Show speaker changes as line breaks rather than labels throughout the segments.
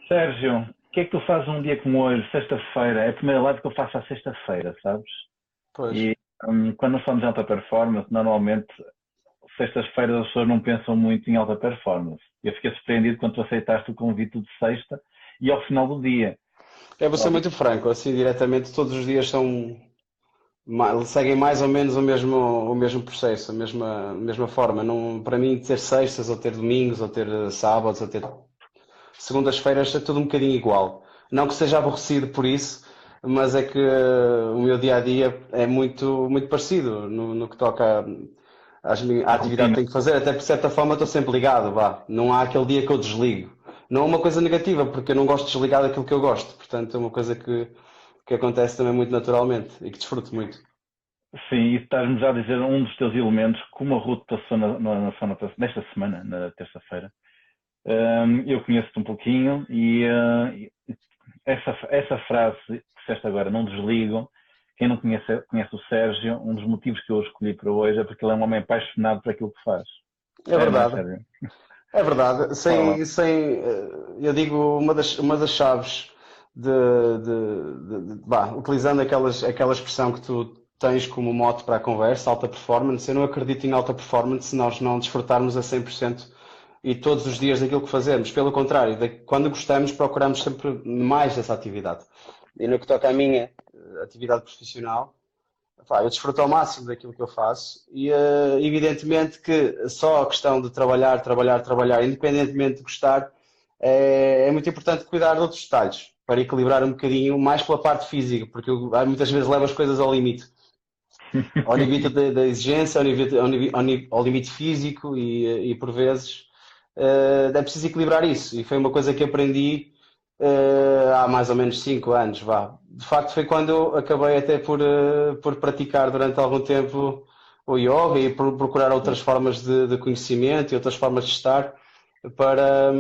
Sérgio, o que é que tu fazes um dia como hoje, sexta-feira? É a primeira live que eu faço à sexta-feira, sabes?
Pois.
E quando nós falamos de alta performance, normalmente, sextas-feiras as pessoas não pensam muito em alta performance. Eu fiquei surpreendido quando tu aceitaste o convite de sexta e ao final do dia.
Eu vou ser muito franco, assim, diretamente, todos os dias seguem mais ou menos o mesmo processo, a mesma forma. Não, para mim, ter sextas, ou ter domingos, ou ter sábados, ou ter segundas-feiras, é tudo um bocadinho igual. Não que seja aborrecido por isso, mas é que o meu dia a dia é muito parecido no que toca à
A
atividade que
rotina.
tenho que fazer, até por certa forma estou sempre ligado, vá. Não há aquele dia que eu desligo. Não é uma coisa negativa, porque eu não gosto de desligar daquilo que eu gosto. Portanto, é uma coisa que acontece também muito naturalmente e que desfruto muito.
Sim, e estás-me já a dizer um dos teus elementos, como a Ruth passou nesta semana, na terça-feira. Eu conheço-te um pouquinho e essa frase que disseste agora, não desligam. Quem não conhece o Sérgio, um dos motivos que eu o escolhi para hoje é porque ele é um homem apaixonado por aquilo que faz.
É
É, não é,
verdade.
Sérgio?
É verdade.
Fala.
Eu digo, uma das chaves utilizando aquela expressão que tu tens como mote para a conversa, alta performance. Eu não acredito em alta performance se nós não desfrutarmos a 100% e todos os dias daquilo que fazemos. Pelo contrário, quando gostamos, procuramos sempre mais dessa atividade. E no que toca à minha atividade profissional, eu desfruto ao máximo daquilo que eu faço e evidentemente que só a questão de trabalhar, trabalhar, trabalhar, independentemente de gostar, é muito importante cuidar de outros detalhes para equilibrar um bocadinho mais pela parte física, porque eu muitas vezes levo as coisas ao limite da exigência, ao limite físico e por vezes é preciso equilibrar isso e foi uma coisa que aprendi há mais ou menos 5 anos, vá. De facto, foi quando eu acabei até por praticar durante algum tempo o yoga e por procurar outras formas de conhecimento e outras formas de estar para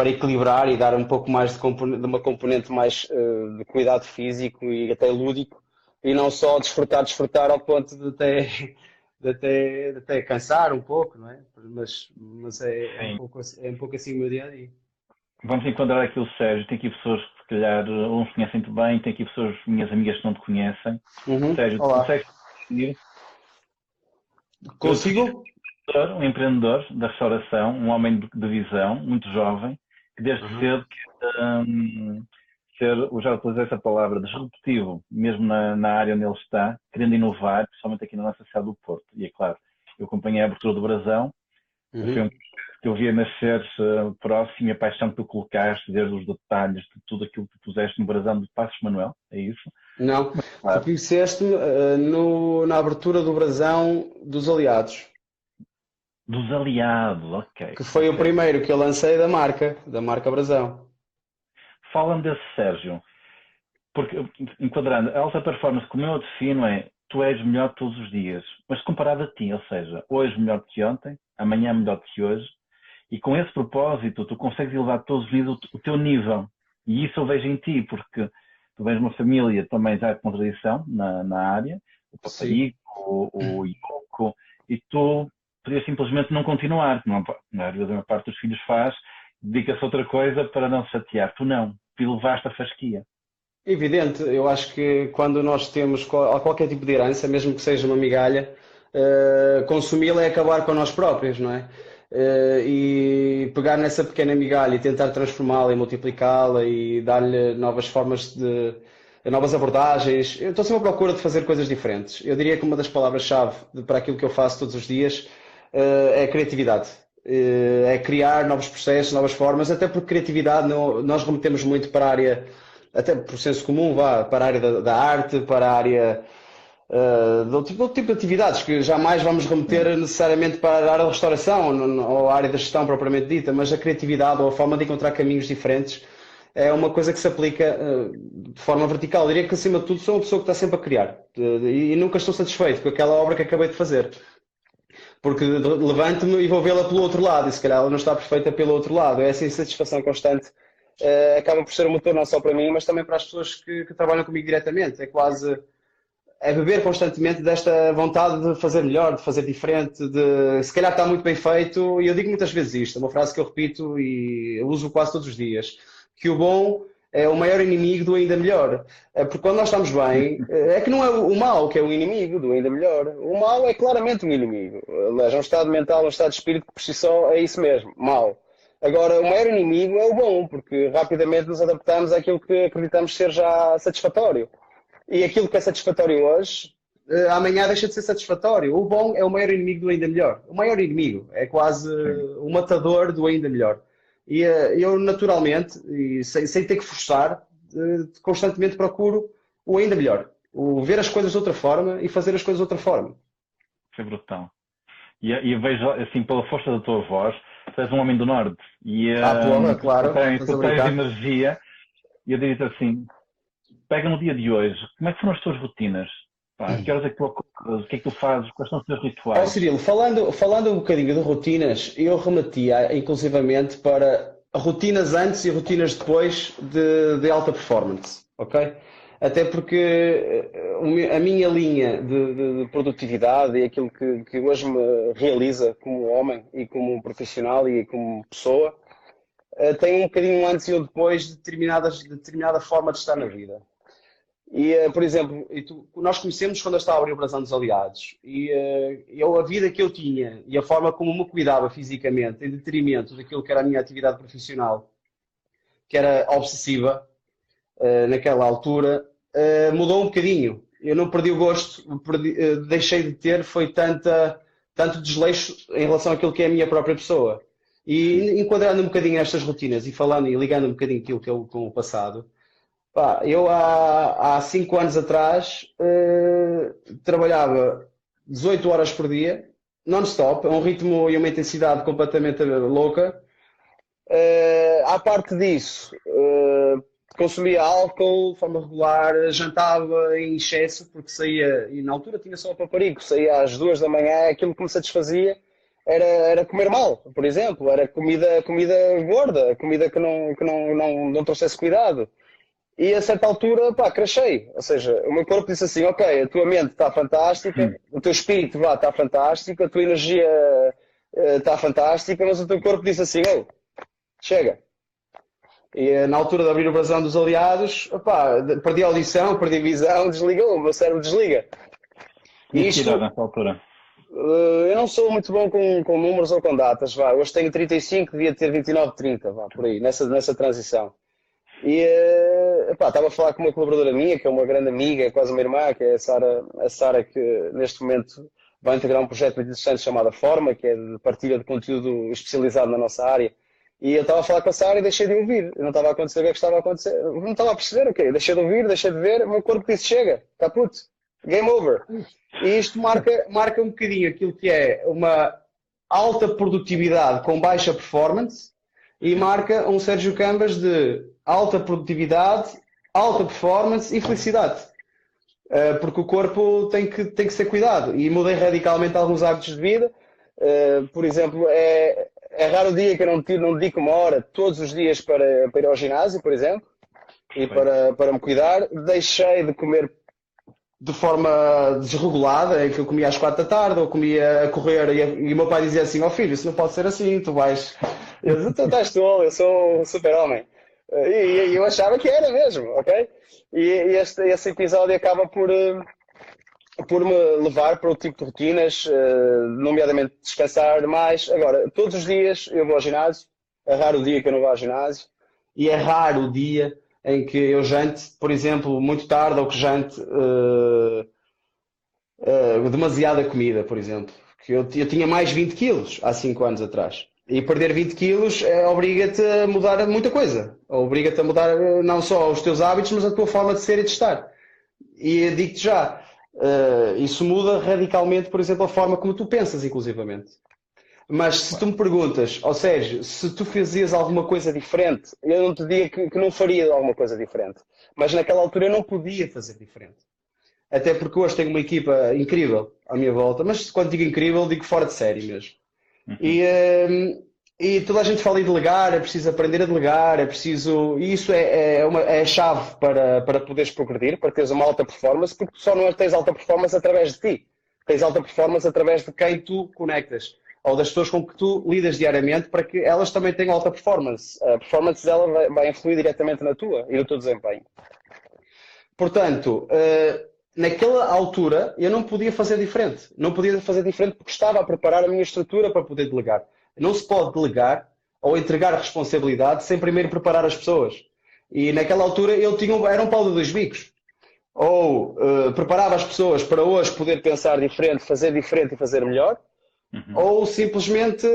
equilibrar e dar um pouco mais de uma componente mais de cuidado físico e até lúdico e não só desfrutar, desfrutar ao ponto de até cansar um pouco, não é? Mas
Sim.
é um pouco assim o meu dia a dia.
Vamos encontrar aqui o Sérgio. Tem aqui pessoas que, se calhar, uns conhecem muito bem, tem aqui pessoas, minhas amigas, que não te conhecem.
Uhum.
Sérgio, tu
Olá.
consegues definir? Eu defino
Consigo?
um empreendedor da restauração, um homem de visão, muito jovem, que desde
Uhum.
cedo quer ser, eu já utilizei essa palavra, disruptivo, mesmo na área onde ele está, querendo inovar, principalmente aqui na nossa cidade do Porto. E é claro, eu acompanhei a abertura do Brasão, foi um
Uhum.
projeto que eu via nascer próximo e a paixão que tu colocaste, desde os detalhes de tudo aquilo que tu puseste no Brasão de Passos Manuel, é isso?
Não.
Mas
Tu
claro,
conheceste-me na abertura do Brasão dos Aliados,
dos aliados, ok,
que foi o
ok.
primeiro que eu lancei da marca Brasão.
Fala-me desse Sérgio. Porque, enquadrando, a alta performance, como eu a defino, é tu és melhor todos os dias, mas comparado a ti, ou seja, hoje melhor que ontem, amanhã melhor que hoje, e com esse propósito tu consegues elevar todos os dias o teu nível. E isso eu vejo em ti, porque tu vens de uma família também já com tradição na área, o
Sim.
Paparico, o Yoko, e tu podias simplesmente não continuar, como a maior parte dos filhos faz, dedica-se a outra coisa para não se chatear. Tu não, tu elevaste a fasquia.
Evidente, eu acho que quando nós temos qualquer tipo de herança, mesmo que seja uma migalha, consumi-la é acabar com nós próprios, não é? E pegar nessa pequena migalha e tentar transformá-la e multiplicá-la e dar-lhe novas formas novas abordagens. Eu estou sempre à procura de fazer coisas diferentes. Eu diria que uma das palavras-chave para aquilo que eu faço todos os dias, é a criatividade. É criar novos processos, novas formas, até porque criatividade nós remetemos muito para a área até por senso comum, vá para a área da arte, para a área de outro tipo de atividades que jamais vamos remeter
Sim.
necessariamente para a área da restauração ou a área da gestão propriamente dita, mas a criatividade ou a forma de encontrar caminhos diferentes é uma coisa que se aplica de forma vertical. Eu diria que, acima de tudo, sou uma pessoa que está sempre a criar e nunca estou satisfeito com aquela obra que acabei de fazer. Porque levanto-me e vou vê-la pelo outro lado, e se calhar ela não está perfeita pelo outro lado. É essa insatisfação constante acaba por ser um motor não só para mim, mas também para as pessoas que trabalham comigo diretamente. É quase. é beber constantemente desta vontade de fazer melhor, de fazer diferente, de se calhar está muito bem feito, e eu digo muitas vezes isto, é uma frase que eu repito e eu uso quase todos os dias, que o bom é o maior inimigo do ainda melhor. Porque quando nós estamos bem, é que não é o mal que é o inimigo do ainda melhor. O mal é claramente um inimigo. Aliás, é um estado mental, um estado de espírito que por si só é isso mesmo, mal. Agora, o maior inimigo é o bom, porque rapidamente nos adaptamos àquilo que acreditamos ser já satisfatório. E aquilo que é satisfatório hoje, amanhã deixa de ser satisfatório. O bom é o maior inimigo do ainda melhor. O maior inimigo é quase o matador do ainda melhor. E eu, naturalmente, e sem ter que forçar, constantemente procuro o ainda melhor. O ver as coisas de outra forma e fazer as coisas de outra forma.
Isso é brutal. E eu vejo, assim, pela força da tua voz, tu és um homem do Norte. E
porra, claro.
tu tens energia. E eu diria assim, pega no dia de hoje, como é que foram as tuas rotinas? Pá, que horas é que tu acordas? O que é que tu fazes? Quais são os teus rituais?
Cirilo, falando um bocadinho de rotinas, eu remetia inclusivamente para rotinas antes e rotinas depois de alta performance, ok? Até porque a minha linha de produtividade e aquilo que hoje me realiza como homem e como profissional e como pessoa, tem um bocadinho um antes e um depois de determinada forma de estar na vida. E, por exemplo, nós conhecemos quando eu estava a abrir o Brasão dos Aliados e a vida que eu tinha e a forma como me cuidava fisicamente em detrimento daquilo que era a minha atividade profissional, que era obsessiva naquela altura, mudou um bocadinho. Eu não perdi o gosto, deixei de ter, foi tanto desleixo em relação àquilo que é a minha própria pessoa. E enquadrando um bocadinho estas rotinas e falando e ligando um bocadinho aquilo que é com o passado, pá, eu há 5 anos atrás trabalhava 18 horas por dia, non-stop, a um ritmo e uma intensidade completamente louca. À parte disso, consumia álcool de forma regular, jantava em excesso, porque saía, e na altura tinha só o paparico, saía às 2 da manhã, aquilo que me satisfazia era comer mal, por exemplo, era comida gorda, comida que não trouxesse cuidado. E a certa altura, pá, crashei. Ou seja, o meu corpo disse assim, ok, a tua mente está fantástica, o teu espírito está fantástico, a tua energia está fantástica, mas o teu corpo disse assim, oh, chega. E na altura de abrir o Brasão dos Aliados, opá, perdi a audição, perdi a visão, desligou, o meu cérebro desliga.
E isto, nessa altura?
Eu não sou muito bom com números ou com datas, vá. Hoje tenho 35, devia ter 29, 30, vá, por aí, nessa transição. E estava a falar com uma colaboradora minha, que é uma grande amiga, é quase uma irmã, que é a Sara, que neste momento vai integrar um projeto muito interessante chamado Forma, que é de partilha de conteúdo especializado na nossa área. E eu estava a falar com a Sara e deixei de ouvir. Eu não estava a acontecer o que é que estava a acontecer. Não estava a perceber, ok? Deixei de ouvir, deixei de ver, o meu corpo disse, chega, caput, game over. E isto marca um bocadinho aquilo que é uma alta produtividade com baixa performance e marca um Sérgio Cambas de alta produtividade, alta performance e felicidade. Porque o corpo tem que ser cuidado. E mudei radicalmente alguns hábitos de vida. Por exemplo, é raro o dia que eu não dedico uma hora todos os dias para ir ao ginásio, por exemplo, e para me cuidar. Deixei de comer de forma desregulada, em que eu comia às 4 da tarde, ou comia a correr, e o meu pai dizia assim, filho, isso não pode ser assim, tu vais... Eu estás tolo, eu sou um super-homem. E eu achava que era mesmo, ok? E esse episódio acaba por me levar para o tipo de rotinas, nomeadamente descansar mais. Agora, todos os dias eu vou ao ginásio, é raro o dia que eu não vou ao ginásio, e é raro o dia em que eu jante, por exemplo, muito tarde, ou que jante demasiada comida, por exemplo. Que eu tinha mais 20 quilos há 5 anos atrás. E perder 20 quilos obriga-te a mudar muita coisa. Obriga-te a mudar não só os teus hábitos, mas a tua forma de ser e de estar. E digo-te já, isso muda radicalmente, por exemplo, a forma como tu pensas, inclusivamente. Mas se tu me perguntas, ou seja, se tu fazias alguma coisa diferente, eu não te digo que não faria alguma coisa diferente. Mas naquela altura eu não podia fazer diferente. Até porque hoje tenho uma equipa incrível à minha volta. Mas quando digo incrível, digo fora de série mesmo. E E toda a gente fala em delegar, é preciso aprender a delegar, é preciso. E isso é a chave para poderes progredir, para teres uma alta performance, porque tu só não tens alta performance através de ti. Tens alta performance através de quem tu conectas, ou das pessoas com que tu lidas diariamente, para que elas também tenham alta performance. A performance dela vai influir diretamente na tua e no teu desempenho. Portanto, naquela altura eu não podia fazer diferente. Não podia fazer diferente porque estava a preparar a minha estrutura para poder delegar. Não se pode delegar ou entregar a responsabilidade sem primeiro preparar as pessoas. E naquela altura era um pau de dois bicos. Ou preparava as pessoas para hoje poder pensar diferente e fazer melhor, ou simplesmente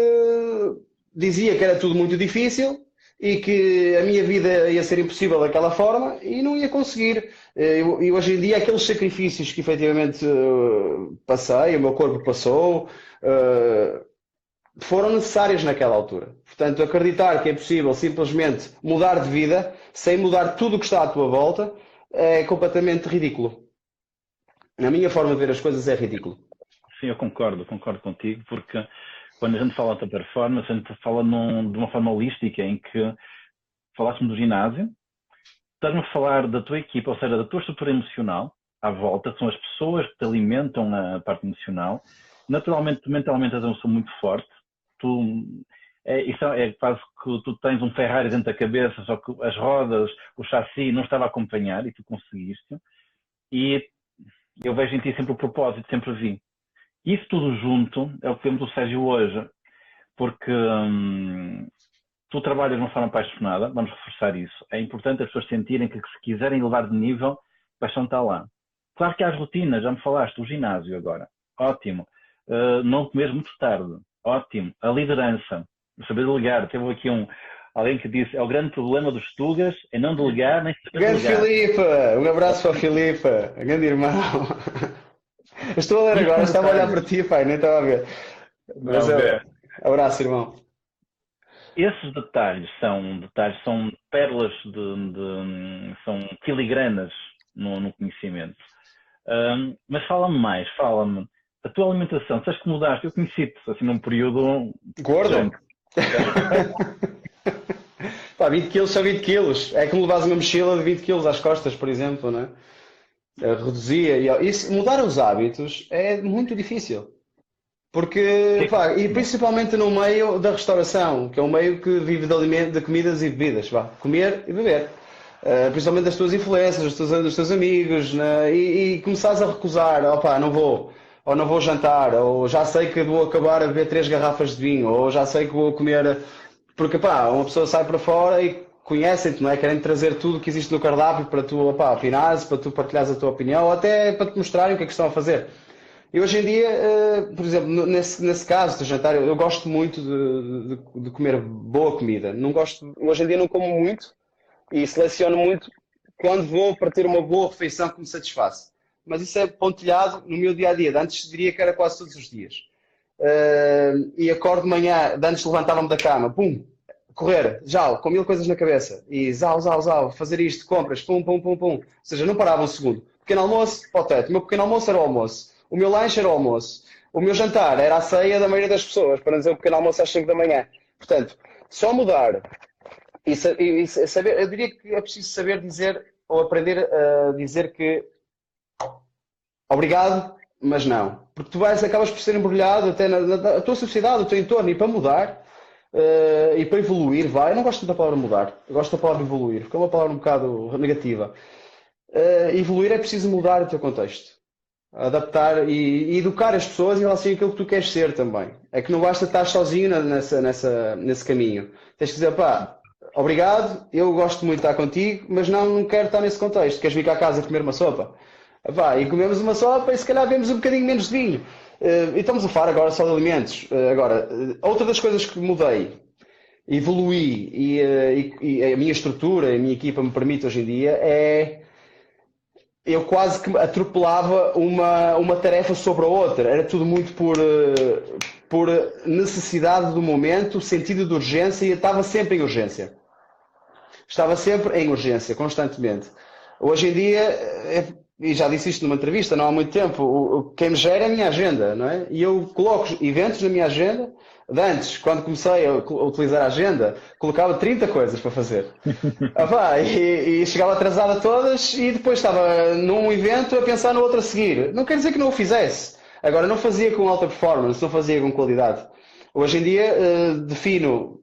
dizia que era tudo muito difícil e que a minha vida ia ser impossível daquela forma e não ia conseguir. E hoje em dia aqueles sacrifícios que efetivamente passei, o meu corpo passou, foram necessários naquela altura. Portanto, acreditar que é possível simplesmente mudar de vida sem mudar tudo o que está à tua volta é completamente ridículo. Na minha forma de ver as coisas é ridículo.
Sim, eu concordo contigo, porque quando a gente fala de performance, a gente fala de uma forma holística, em que falássemos do ginásio, estás-me a falar da tua equipa, ou seja, da tua estrutura emocional à volta, são as pessoas que te alimentam a parte emocional. Naturalmente, tu mentalmente és uma pessoa muito forte, isso é quase que tu tens um Ferrari dentro da cabeça, só que as rodas, o chassi não estava a acompanhar e tu conseguiste. E eu vejo em ti sempre o propósito, sempre vi. Isso tudo junto é o que vemos do Sérgio hoje, porque tu trabalhas de uma forma apaixonada, vamos reforçar isso. É importante as pessoas sentirem que se quiserem elevar de nível, a paixão está lá. Claro que há as rotinas, já me falaste, o ginásio agora, ótimo. Não comer muito tarde, ótimo. A liderança, saber delegar. Teve aqui alguém que disse, é o grande problema dos Tugas, é não delegar, nem saber
grande
delegar.
Filipe, um abraço para a Filipe, grande irmão. Estou a ler agora, estava a olhar para ti, pai, nem estava a ver. Mas abraço, irmão.
Esses detalhes são pérolas são filigranas no conhecimento. Mas fala-me, a tua alimentação, sabes que mudaste? Eu conheci-te assim num período
gordo. Pá, 20 quilos são 20 quilos. É como levares uma mochila de 20 quilos às costas, por exemplo, não é? Reduzia. Mudar os hábitos é muito difícil. Porque, pá, e principalmente no meio da restauração, que é um meio que vive de comidas e bebidas, vá, comer e beber. Principalmente das tuas influências, dos teus amigos, né? E começares a recusar, opá, não vou, ou não vou jantar, ou já sei que vou acabar a beber 3 garrafas de vinho, ou já sei que vou comer, porque, pá, uma pessoa sai para fora e conhecem-te, não é? Querem trazer tudo que existe no cardápio para tu, opá, opinares, para tu partilhares a tua opinião, ou até para te mostrarem o que é que estão a fazer. E hoje em dia, por exemplo, nesse caso de jantar, eu gosto muito de comer boa comida. Não gosto, hoje em dia não como muito e seleciono muito quando vou para ter uma boa refeição que me satisfaça. Mas isso é pontilhado no meu dia-a-dia. Antes diria que era quase todos os dias. E acordo de manhã, antes levantava-me da cama, pum, correr, já, com 1000 coisas na cabeça. E zau, fazer isto, compras, pum. Ou seja, não parava um segundo. Pequeno almoço, para o teto. O meu pequeno almoço era o almoço. O meu lanche era o almoço. O meu jantar era a ceia da maioria das pessoas, para não dizer o pequeno almoço às 5 da manhã. Portanto, só mudar e saber, eu diria que é preciso saber dizer ou aprender a dizer que obrigado, mas não. Porque tu acabas por ser embrulhado até na tua sociedade, o teu entorno, e para mudar e para evoluir, eu não gosto da palavra mudar, eu gosto da palavra evoluir, porque é uma palavra um bocado negativa. Evoluir é preciso mudar o teu contexto. Adaptar e educar as pessoas em relação àquilo que tu queres ser também. É que não basta estar sozinho nesse caminho. Tens que dizer, pá, obrigado, eu gosto muito de estar contigo, mas não quero estar nesse contexto. Queres vir cá a casa comer uma sopa? Pá, e comemos uma sopa e se calhar bebemos um bocadinho menos de vinho. E estamos a falar agora só de alimentos. Agora, outra das coisas que mudei, evoluí e a minha estrutura, a minha equipa me permite hoje em dia eu quase que atropelava uma tarefa sobre a outra. Era tudo muito por necessidade do momento, sentido de urgência, e eu estava sempre em urgência. Estava sempre em urgência, constantemente. Hoje em dia, e já disse isto numa entrevista não há muito tempo, quem me gera é a minha agenda, não é? E eu coloco eventos na minha agenda. De antes, quando comecei a utilizar a agenda, colocava 30 coisas para fazer. E chegava atrasado a todas e depois estava num evento a pensar no outro a seguir. Não quer dizer que não o fizesse. Agora, não fazia com alta performance, não fazia com qualidade. Hoje em dia, defino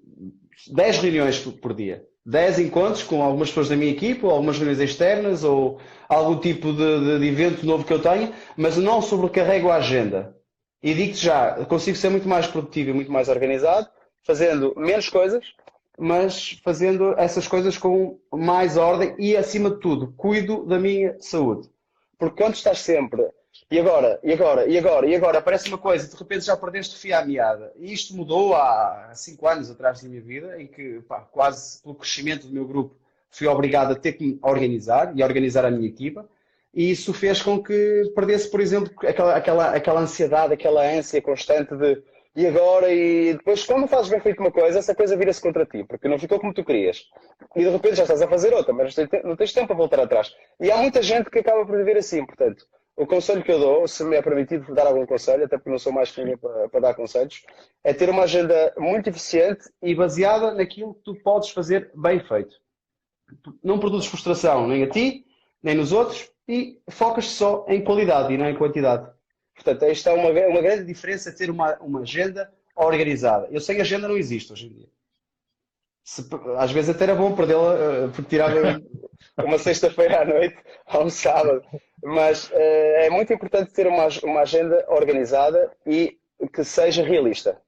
10 reuniões por dia. 10 encontros com algumas pessoas da minha equipe, ou algumas reuniões externas, ou algum tipo de evento novo que eu tenha, mas não sobrecarrego a agenda. E digo-te já, consigo ser muito mais produtivo e muito mais organizado, fazendo menos coisas, mas fazendo essas coisas com mais ordem e, acima de tudo, cuido da minha saúde. Porque quando estás sempre, e agora, aparece uma coisa, de repente já perdeste o fio à meada. E isto mudou há 5 anos atrás da minha vida, em que, quase pelo crescimento do meu grupo, fui obrigado a ter que me organizar e a organizar a minha equipa. E isso fez com que perdesse, por exemplo, aquela ansiedade, aquela ânsia constante de e agora, e depois quando fazes bem feito uma coisa, essa coisa vira-se contra ti, porque não ficou como tu querias. E de repente já estás a fazer outra, mas não tens tempo a voltar atrás. E há muita gente que acaba por viver assim, portanto, o conselho que eu dou, se me é permitido dar algum conselho, até porque não sou mais que ninguém para dar conselhos, é ter uma agenda muito eficiente e baseada naquilo que tu podes fazer bem feito. Não produzes frustração nem a ti, nem nos outros, e focas só em qualidade e não em quantidade. Portanto, esta é uma grande diferença ter uma agenda organizada. Eu sem agenda não existo hoje em dia. Às vezes até era bom perdê-la, porque tirava uma sexta-feira à noite ou um sábado. Mas é muito importante ter uma agenda organizada e que seja realista.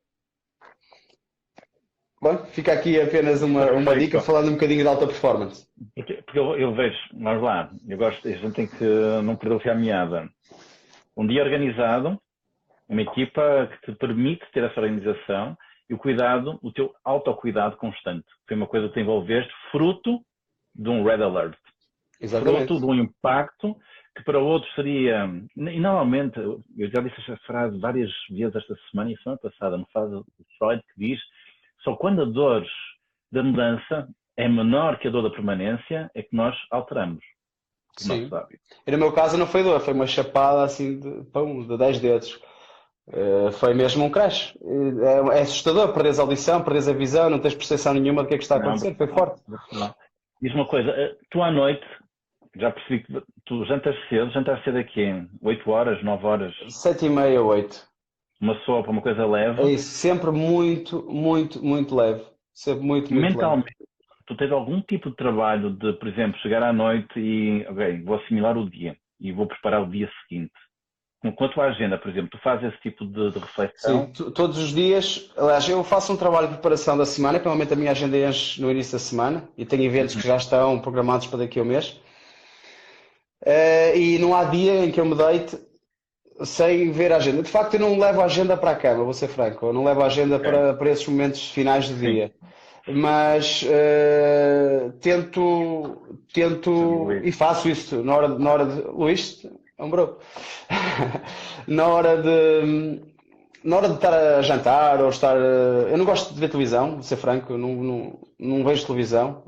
Bom, fica aqui apenas uma dica falando um bocadinho de alta performance.
Porque eu vejo, vamos lá, a gente tem que não perder o fio à meada. Um dia organizado, uma equipa que te permite ter essa organização e o teu autocuidado constante. Foi uma coisa que te envolveste fruto de um Red Alert.
Exatamente.
Fruto de um impacto que para outros seria... E normalmente, eu já disse esta frase várias vezes esta semana e semana passada, uma frase de Freud que diz: só quando a dor da mudança é menor que a dor da permanência é que nós alteramos o nosso hábito.
E no meu caso não foi dor, foi uma chapada assim de 10 dedos. Foi mesmo um crash. É assustador, perdes a audição, perdes a visão, não tens percepção nenhuma do que é que está a acontecer, foi forte.
Diz uma coisa, tu à noite, já percebi que tu jantas cedo aqui, 8 horas, 9 horas?
7h30, 8.
Uma sopa, uma coisa leve?
É isso, sempre muito, muito, muito leve. Sempre muito, muito
mentalmente,
leve.
Tu tens algum tipo de trabalho de, por exemplo, chegar à noite e, ok, vou assimilar o dia e vou preparar o dia seguinte? Com a tua agenda, por exemplo, tu fazes esse tipo de reflexão?
Sim, todos os dias. Aliás, eu faço um trabalho de preparação da semana, que normalmente a minha agenda enche no início da semana, e tenho eventos que já estão programados para daqui a um mês. E não há dia em que eu me deite sem ver a agenda. De facto, eu não levo a agenda para a cama, vou ser franco. Eu não levo a agenda para esses momentos finais do dia. Mas tento e faço isso na hora de Luís, é um bro. na hora de estar a jantar ou estar. Eu não gosto de ver televisão, vou ser franco, eu não vejo televisão.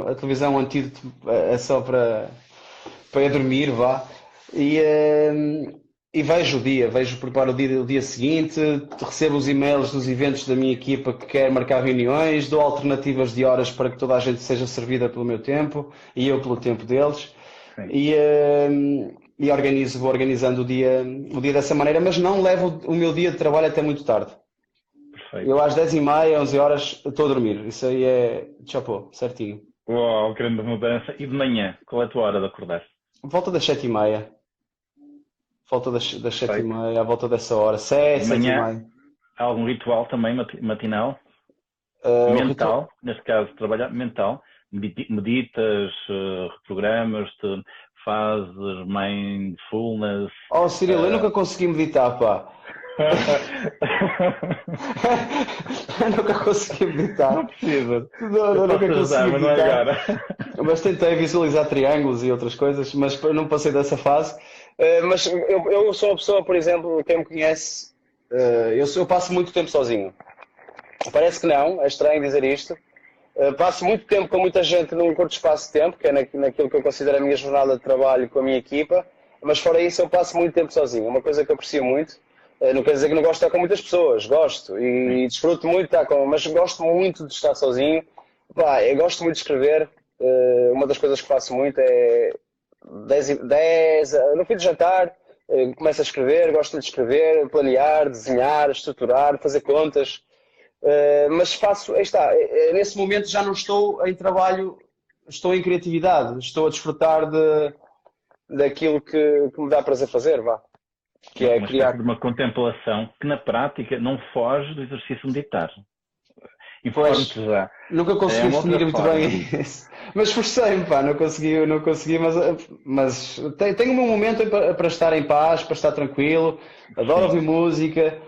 A televisão, o antídoto é só para ir dormir, vá. E vejo o dia, preparo o dia seguinte, recebo os e-mails dos eventos da minha equipa que quer marcar reuniões, dou alternativas de horas para que toda a gente seja servida pelo meu tempo e eu pelo tempo deles. E vou organizando o dia dessa maneira, mas não levo o meu dia de trabalho até muito tarde. Perfeito. Eu às 10h30, 11 horas estou a dormir. Isso aí é chapô, certinho.
Uau, grande mudança. E de manhã, qual é a tua hora de acordar?
Volta das 7h30. Volta das 7h30, à volta dessa hora. 7h30.
Há algum ritual também matinal? Mental, neste caso, trabalhar mental. Meditas, reprogramas-te, fazes mindfulness.
Oh, Cirilo, eu nunca consegui meditar, pá. Eu nunca consegui meditar.
Não precisa.
Nunca consegui
meditar. Não é agora.
Mas tentei visualizar triângulos e outras coisas, mas não passei dessa fase. Mas eu sou uma pessoa, por exemplo, quem me conhece, eu passo muito tempo sozinho. Parece que não, é estranho dizer isto. Passo muito tempo com muita gente num curto espaço de tempo, que é naquilo que eu considero a minha jornada de trabalho com a minha equipa,
mas fora isso eu passo muito tempo sozinho. Uma coisa que eu aprecio muito, não quer dizer que não gosto de estar com muitas pessoas, gosto e desfruto muito de estar com, mas gosto muito de estar sozinho. Pá, eu gosto muito de escrever. Uma das coisas que faço muito é 10 no fim do jantar, começo a escrever, gosto de escrever, planear, desenhar, estruturar, fazer contas. Mas faço, aí está, nesse momento já não estou em trabalho, estou em criatividade, estou a desfrutar daquilo que me dá prazer fazer, vá, que é
Uma espécie
criar.
de uma contemplação que na prática não foge do exercício militar.
Pois,
Informe-te já.
nunca
É
consegui
uma
definir
outra
muito
forma.
bem isso. Mas esforcei-me, pá, não consegui, mas tenho o meu momento para estar em paz, para estar tranquilo, adoro
Sim.
ouvir música,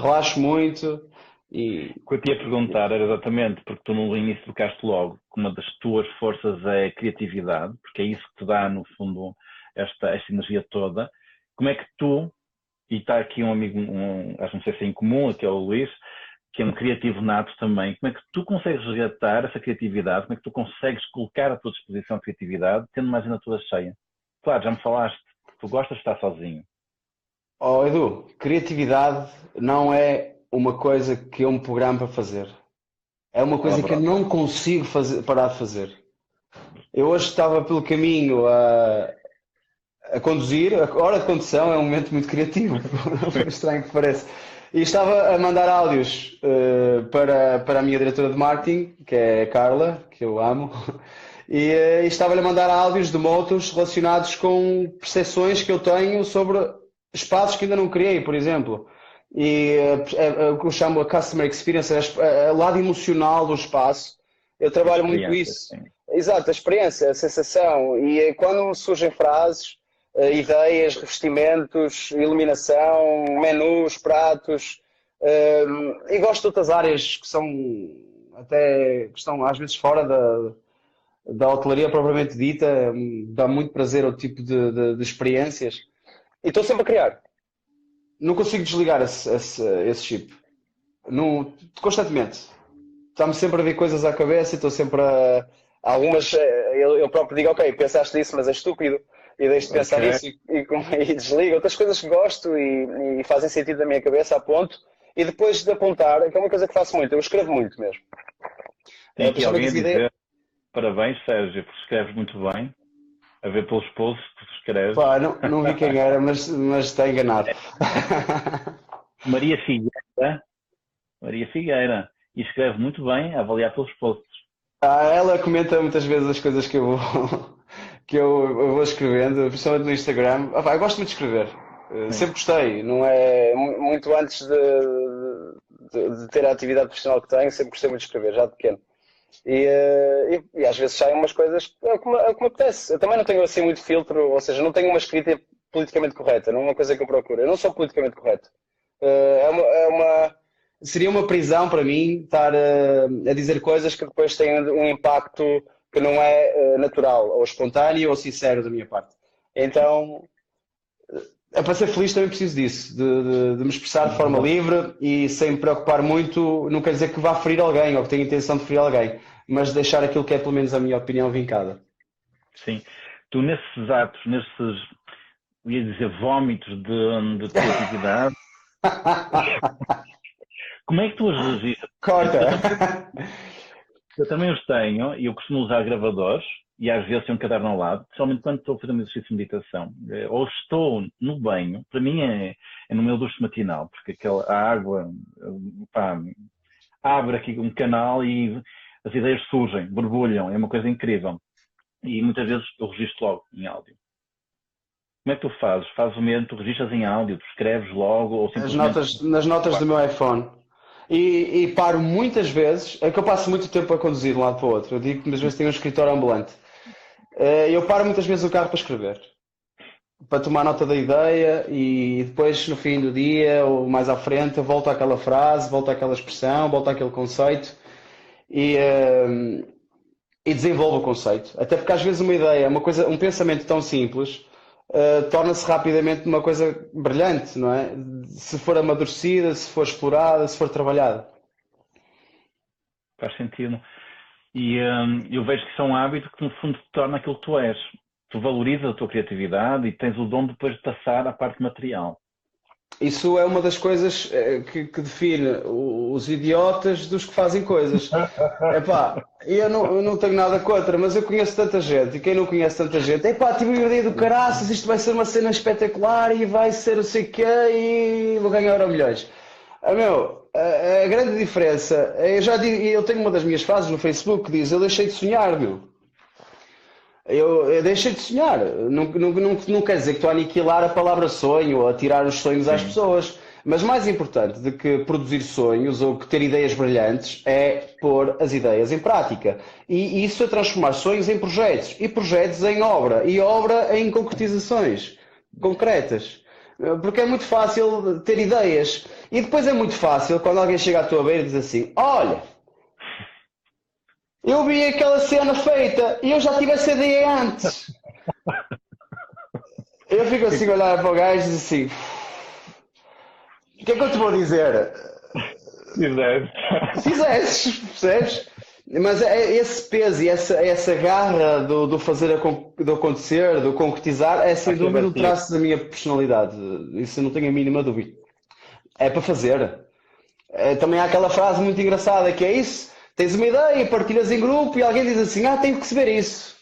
relaxo muito e
O que eu te ia perguntar era exatamente, porque tu no início tocaste logo que uma das tuas forças é a criatividade, porque é isso que te dá, no fundo, esta energia toda. Como é que tu, e está aqui um amigo, acho que não sei se é em comum, que é o Luís, que é um criativo nato também, como é que tu consegues resgatar essa criatividade, como é que tu consegues colocar à tua disposição a criatividade, tendo mais na tua cheia? Claro, já me falaste, tu gostas de estar sozinho.
Oh, Edu, criatividade não é uma coisa que eu me programo para fazer. É uma
Ela
coisa que eu
brota.
não consigo parar de fazer. Eu hoje estava pelo caminho a conduzir. A hora de condução é um momento muito criativo, por estranho que pareça. E estava a mandar áudios para a minha diretora de marketing, que é a Carla, que eu amo, e estava-lhe a mandar áudios de motos relacionados com percepções que eu tenho sobre espaços que ainda não criei, por exemplo. E o que eu chamo a customer experience, o lado emocional do espaço. Eu
A
trabalho muito
experiência,
isso.
sim.
Exato, a experiência, a sensação. E quando me surgem frases, ideias, revestimentos, iluminação, menus, pratos, e gosto de outras áreas que são até que estão às vezes fora da hotelaria propriamente dita, dá muito prazer ao tipo de experiências. E estou sempre a criar. Não consigo desligar esse chip. Não, constantemente. Está-me sempre a ver coisas à cabeça e estou sempre a. Algumas eu próprio digo, ok, pensaste nisso, mas é estúpido. E deixo de pensar
Ok.
nisso e desligo. Outras coisas que gosto e fazem sentido na minha cabeça, aponto. E depois de apontar, que é uma coisa que faço muito, eu escrevo muito mesmo.
Tem aqui
Principalmente
alguém a
as ideias.
dizer parabéns, Sérgio, porque escreves muito bem, a ver pelos posts que tu escreves.
Pá, não vi quem era, mas está enganado.
Maria Figueira, Maria Figueira, e escreve muito bem a avaliar pelos posts.
Ela comenta muitas vezes as coisas que eu vou escrevendo, principalmente no Instagram. Eu gosto muito de escrever.
Sim.
Sempre gostei, não é muito antes de ter a atividade profissional que tenho, sempre gostei muito de escrever, já de pequeno. E às vezes saem umas coisas, é o que me apetece. Eu também não tenho assim muito filtro, ou seja, não tenho uma escrita politicamente correta, não é uma coisa que eu procuro. Eu não sou politicamente correto. Seria uma prisão para mim estar a dizer coisas que depois têm um impacto que não é natural, ou espontâneo, ou sincero da minha parte. Então, para ser feliz também preciso disso, de me expressar de forma livre e sem me preocupar muito, não quer dizer que vá ferir alguém ou que tenha intenção de ferir alguém, mas deixar aquilo que é pelo menos a minha opinião vincada.
Sim. Tu nesses atos, nesses, eu ia dizer, vómitos de criatividade, como é que tu os registras?
Corta!
Eu também os tenho e eu costumo usar gravadores e às vezes tenho um caderno ao lado, principalmente quando estou a fazer um exercício de meditação. Ou estou no banho, para mim é no meu duche matinal, porque a água pá, abre aqui um canal e as ideias surgem, borbulham, é uma coisa incrível. E muitas vezes eu registro logo em áudio. Como é que tu fazes? Fazes o mesmo, tu registras em áudio, tu escreves logo ou simplesmente.
Nas notas do meu iPhone. E paro muitas vezes, é que eu passo muito tempo a conduzir de um lado para o outro. Eu digo que muitas vezes tenho um escritório ambulante. Eu paro muitas vezes o carro para escrever, para tomar nota da ideia e depois no fim do dia ou mais à frente eu volto àquela frase, volto àquela expressão, volto àquele conceito e, e desenvolvo o conceito. Até porque às vezes uma ideia, um pensamento tão simples torna-se rapidamente uma coisa brilhante, não é? Se for amadurecida, se for explorada, se for trabalhada.
Faz sentido. E eu vejo que isso é um hábito que no fundo te torna aquilo que tu és. tu valorizas a tua criatividade e tens o dom depois de passar à parte material.
Isso é uma das coisas que define os idiotas dos que fazem coisas. Epá, eu não tenho nada contra, mas eu conheço tanta gente, e quem não conhece tanta gente, epá, tive uma ideia do caraças, isto vai ser uma cena espetacular e vai ser não sei o quê e vou ganhar Euromilhões. A grande diferença, eu tenho uma das minhas frases no Facebook que diz, eu deixei de sonhar, meu. Eu deixei de sonhar. Não quer dizer que estou a aniquilar a palavra sonho ou a tirar os sonhos às pessoas. Mas mais importante do que produzir sonhos ou que ter ideias brilhantes é pôr as ideias em prática. E isso é transformar sonhos em projetos e projetos em obra e obra em concretizações concretas. Porque é muito fácil ter ideias. E depois é muito fácil quando alguém chega à tua beira e diz assim: olha, eu vi aquela cena feita e eu já tive essa ideia antes. Eu fico assim a olhar para o gajo e diz assim: o que é que eu te vou dizer? Fizeste, percebes? Mas esse peso e essa garra do fazer do acontecer, do concretizar, é sem dúvida um traço da minha personalidade. Isso eu não tenho a mínima dúvida. É para fazer. Também há aquela frase muito engraçada que é isso. Tens uma ideia, partilhas em grupo e alguém diz assim: tenho que receber isso.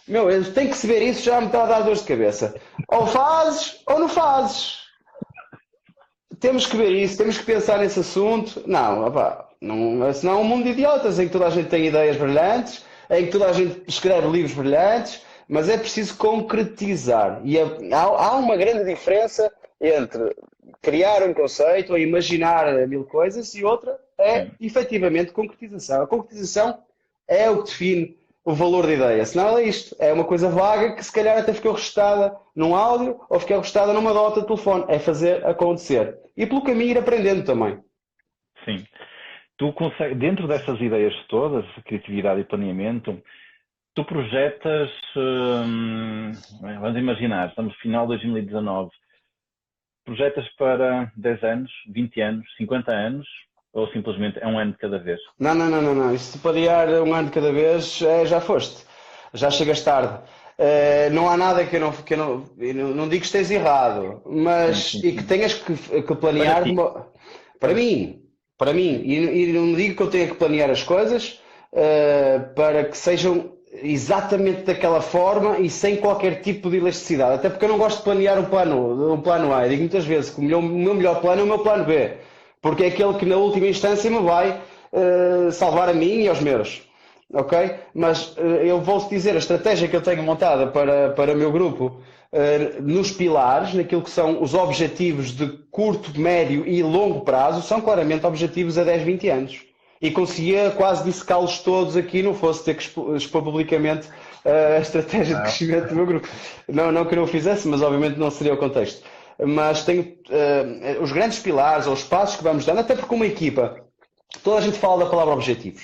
Eu tenho que receber isso, já me está a dar dores de cabeça. Ou fazes ou não fazes. Temos que ver isso, temos que pensar nesse assunto. Senão é um mundo de idiotas em que toda a gente tem ideias brilhantes, em que toda a gente escreve livros brilhantes, mas é preciso concretizar. E há uma grande diferença entre criar um conceito ou imaginar mil coisas e outra é efetivamente concretização. A concretização é o que define o valor da ideia. Senão é isto. É uma coisa vaga que se calhar até ficou registada num áudio ou ficou registada numa nota de telefone. É fazer acontecer. E pelo caminho ir aprendendo também.
Sim. Tu consegues, dentro dessas ideias todas, criatividade e planeamento, tu projetas, vamos imaginar, estamos no final de 2019, projetas para 10 anos, 20 anos, 50 anos, ou simplesmente é um ano de cada vez?
Não. Isso de adiar um ano de cada vez, já foste. Já chegas tarde. Não há nada que eu não digo que estejas errado, mas sim. E que tenhas que planear para mim, e não digo que eu tenha que planear as coisas para que sejam exatamente daquela forma e sem qualquer tipo de elasticidade, até porque eu não gosto de planear um plano A. Eu digo muitas vezes que o meu melhor plano é o meu plano B, porque é aquele que na última instância me vai salvar a mim e aos meus. Ok? Mas eu vou-te dizer a estratégia que eu tenho montada para o meu grupo nos pilares, naquilo que são os objetivos de curto, médio e longo prazo, são claramente objetivos a 10, 20 anos. E conseguia quase dissecá-los todos aqui, não fosse ter que expor publicamente a estratégia de crescimento do meu grupo. Não que eu não o fizesse, mas obviamente não seria o contexto. Mas tenho os grandes pilares ou os passos que vamos dando, até porque uma equipa, toda a gente fala da palavra objetivos.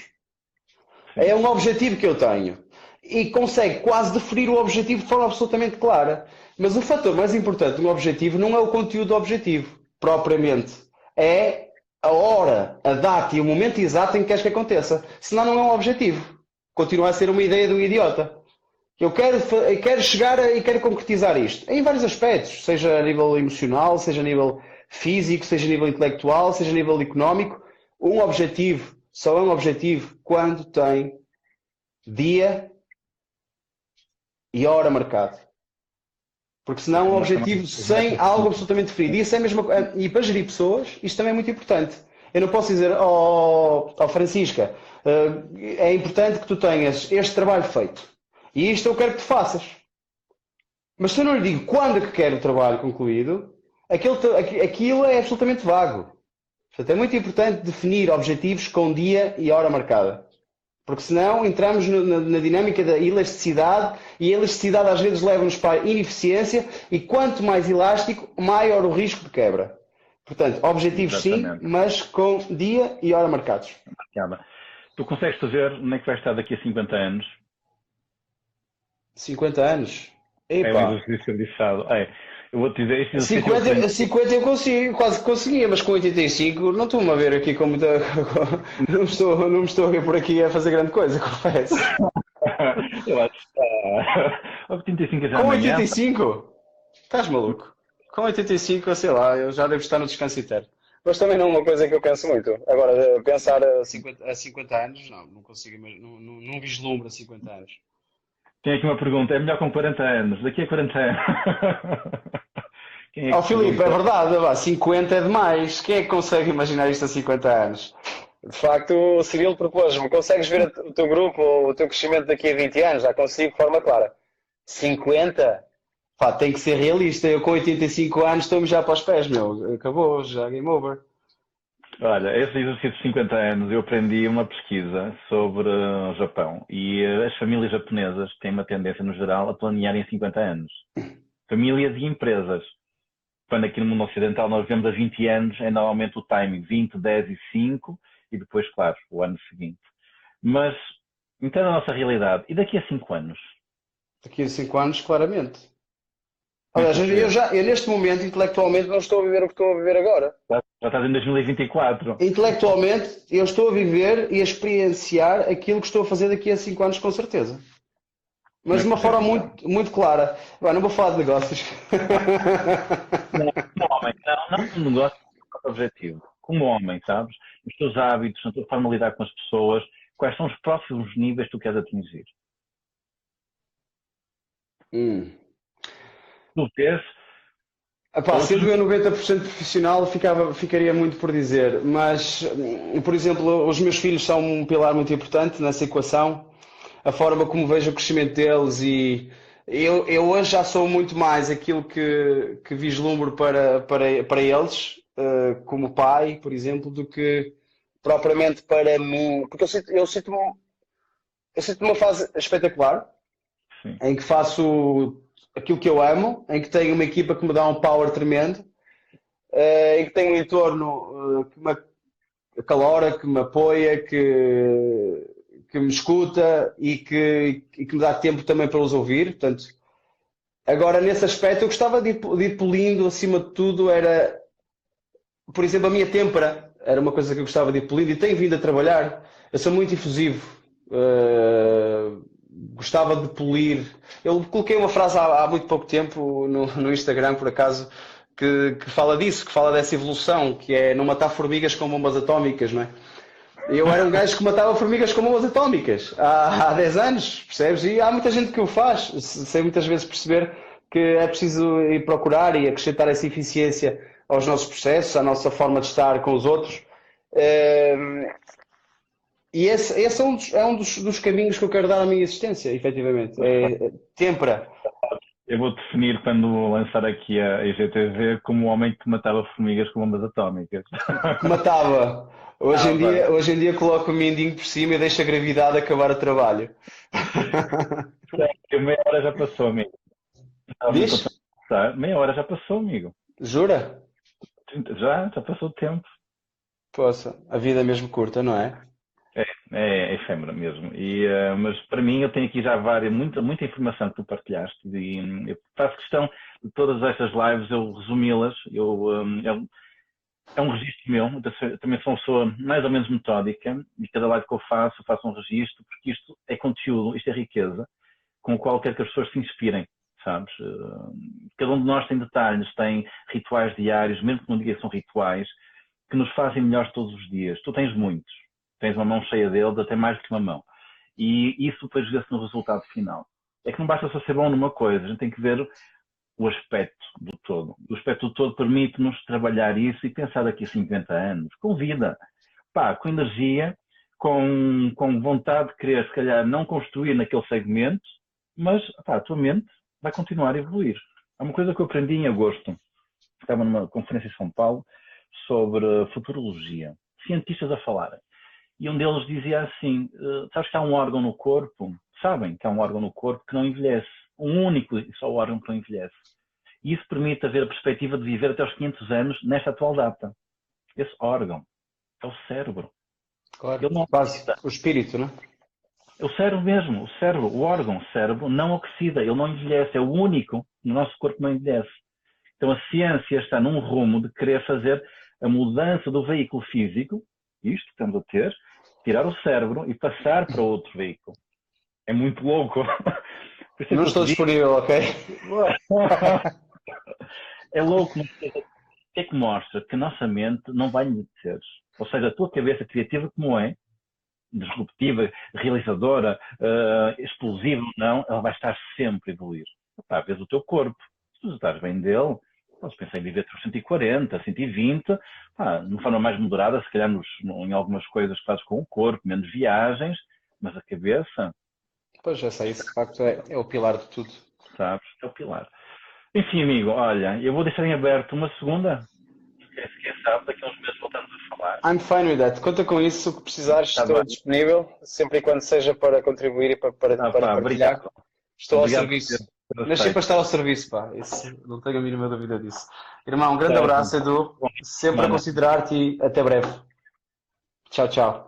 É um objetivo que eu tenho e consegue quase definir o objetivo de forma absolutamente clara. Mas o fator mais importante do objetivo não é o conteúdo do objetivo, propriamente. É a hora, a data e o momento exato em que queres que aconteça. Senão não é um objetivo. Continua a ser uma ideia de um idiota. Eu quero chegar e quero concretizar isto. Em vários aspectos. Seja a nível emocional, seja a nível físico, seja a nível intelectual, seja a nível económico. Um objetivo só é um objetivo quando tem dia e hora marcado. Porque senão é um objetivo sem algo absolutamente definido. Isso é mesmo, e para gerir pessoas, isto também é muito importante. Eu não posso dizer, Francisca, é importante que tu tenhas este trabalho feito. E isto eu quero que tu faças. Mas se eu não lhe digo quando é que quero o trabalho concluído, aquilo é absolutamente vago. Portanto, é muito importante definir objetivos com dia e hora marcada. Porque senão entramos na dinâmica da elasticidade e a elasticidade às vezes leva-nos para a ineficiência e quanto mais elástico, maior o risco de quebra. Portanto, objetivos exatamente. Sim, mas com dia e hora marcados.
Tu consegues saber onde é que vai estar daqui a 50 anos?
50 anos?
Epa. É um exercício lixado. Eu vou te dizer isto.
50 eu consigo, quase conseguia, mas com 85 não estou-me a ver aqui com muita. Não me estou a ver por aqui a fazer grande coisa, confesso.
Eu acho que está. 85 já
Com
amanhã.
85? Estás maluco? Com 85, sei lá, eu já devo estar no descanso eterno. Mas também não é uma coisa que eu penso muito. Agora, pensar a 50 anos, não consigo, não vislumbro a 50 anos.
Tenho aqui uma pergunta. É melhor com 40 anos? Daqui a 40 anos. Quem é
Oh,
que
Filipe, é
perguntou?
verdade, vá, 50 é demais. Quem é que consegue imaginar isto a 50 anos?
De facto, o Cirilo propôs-me, consegues ver o teu grupo ou o teu crescimento daqui a 20 anos? Já consigo de forma clara. 50?
Pá, tem que ser realista. Eu com 85 anos estou-me já para os pés, meu. Acabou, já game over.
Olha, esse exercício de 50 anos eu aprendi uma pesquisa sobre o Japão e as famílias japonesas têm uma tendência, no geral, a planear em 50 anos. Famílias e empresas. Quando aqui no mundo ocidental nós vemos a 20 anos, é normalmente o timing 20, 10 e 5 e depois, claro, o ano seguinte. Mas, entenda a nossa realidade. E daqui a 5 anos?
Daqui a 5 anos, claramente.
Como é
Aliás,
que tu vês?
eu neste momento, intelectualmente,
Não estou a viver o que estou a viver agora.
Já estás em 2024.
intelectualmente, eu estou a viver e a experienciar aquilo que estou a fazer daqui a 5 anos, com certeza.
Como
Mas
é
de
que
uma
tu vês
forma
então?
muito clara. Bem, não vou falar de negócios.
Como homem, não como negócio, como objetivo. Como homem, sabes? Os teus hábitos, a tua forma de lidar com as pessoas, quais são os próximos níveis que tu queres atingir?
Hum.
Tu vês
Epá,
outros.
sendo eu 90% profissional, ficaria muito por dizer. Mas, por exemplo, os meus filhos são um pilar muito importante nessa equação. A forma como vejo o crescimento deles e eu hoje já sou muito mais aquilo que vislumbro para eles, como pai, por exemplo, do que propriamente para mim. Porque eu sinto uma fase espetacular
Sim.
em que faço aquilo que eu amo, em que tenho uma equipa que me dá um power tremendo, em que tenho um entorno que me acalora, que me apoia, que me escuta e que me dá tempo também para os ouvir. Portanto, agora nesse aspecto eu gostava de ir polindo, acima de tudo, era, por exemplo, a minha têmpera era uma coisa que eu gostava de ir polindo e tenho vindo a trabalhar. Eu sou muito efusivo. Gostava de polir. Eu coloquei uma frase há muito pouco tempo no Instagram, por acaso, que fala disso, que fala dessa evolução, que é não matar formigas com bombas atómicas, não é? Eu era um gajo que matava formigas com bombas atómicas há 10 anos, percebes? E há muita gente que o faz, sem muitas vezes perceber que é preciso ir procurar e acrescentar essa eficiência aos nossos processos, à nossa forma de estar com os outros. E esse é um dos caminhos que eu quero dar à minha existência, efetivamente. É têmpera.
Eu vou definir quando lançar aqui a IGTV como o homem que matava formigas com bombas atómicas.
Que matava. Hoje
Ah,
em
vai.
dia, hoje em dia coloco o mindinho por cima e deixo a gravidade acabar o trabalho.
Meia hora já passou, amigo. Estava muito a
Diz?
pensar. Meia hora já passou, amigo.
Jura?
Já passou o tempo.
Poça, a vida é mesmo curta, não é?
É efêmera mesmo. Mas para mim, eu tenho aqui já muita informação que tu partilhaste e eu faço questão de todas estas lives, eu resumi-las. É um registro meu. Eu também sou uma pessoa mais ou menos metódica e cada live que eu faço um registro, porque isto é conteúdo, isto é riqueza, com o qual quero que as pessoas se inspirem, sabes? Cada um de nós tem detalhes, tem rituais diários, mesmo que não diga que são rituais, que nos fazem melhores todos os dias. Tu tens muitos. Tens uma mão cheia deles, até mais do que uma mão. E isso depois vê-se no resultado final. É que não basta só ser bom numa coisa, a gente tem que ver o aspecto do todo. O aspecto do todo permite-nos trabalhar isso e pensar daqui a 50 anos, com vida, pá, com energia, com vontade de querer, se calhar, não construir naquele segmento, mas pá, a tua mente vai continuar a evoluir. Há uma coisa que eu aprendi em agosto. Estava numa conferência em São Paulo sobre futurologia. Cientistas a falarem. E um deles dizia assim, sabes que há um órgão no corpo, sabem que há um órgão no corpo que não envelhece. Um único e só órgão que não envelhece. E isso permite haver a perspectiva de viver até aos 500 anos nesta atual data. Esse órgão é o cérebro.
Claro.
Ele não
Quase.
oxida.
O espírito, não é?
É o cérebro mesmo, o órgão, o cérebro, não oxida, ele não envelhece, é o único no nosso corpo que não envelhece. Então a ciência está num rumo de querer fazer a mudança do veículo físico, isto que estamos a ter, tirar o cérebro e passar para outro veículo. É muito louco. Por isso é
Não
que eu
estou
te digo,
disponível, ok?
é louco, mas o que é que mostra? Que a nossa mente não vai envelhecer. Ou seja, a tua cabeça criativa como é, disruptiva, realizadora, explosiva ou não, ela vai estar sempre a evoluir. Pá, vês o teu corpo. Se tu estás bem dele, podes pensar em viver por 140, 120, pá, de uma forma mais moderada, se calhar em algumas coisas que fazes com o corpo, menos viagens, mas a cabeça,
Pois já sei, isso de facto é o pilar de tudo.
sabes, é o pilar. Enfim, amigo, olha, eu vou deixar em aberto uma segunda. Quem sabe, daqui a uns meses voltamos a falar.
I'm fine with that. Conta com isso.
Se precisares,
Está
estou
bem.
disponível, sempre e quando seja para contribuir e para
Pá,
partilhar.
obrigado.
Estou ao
Obrigado
serviço.
por
Nasci para
ter
estar ao serviço, pá. Isso, não tenho a mínima dúvida disso. Irmão, um grande
aceito.
abraço, Edu. Sempre a
Semana.
considerar-te e até breve. Tchau, tchau.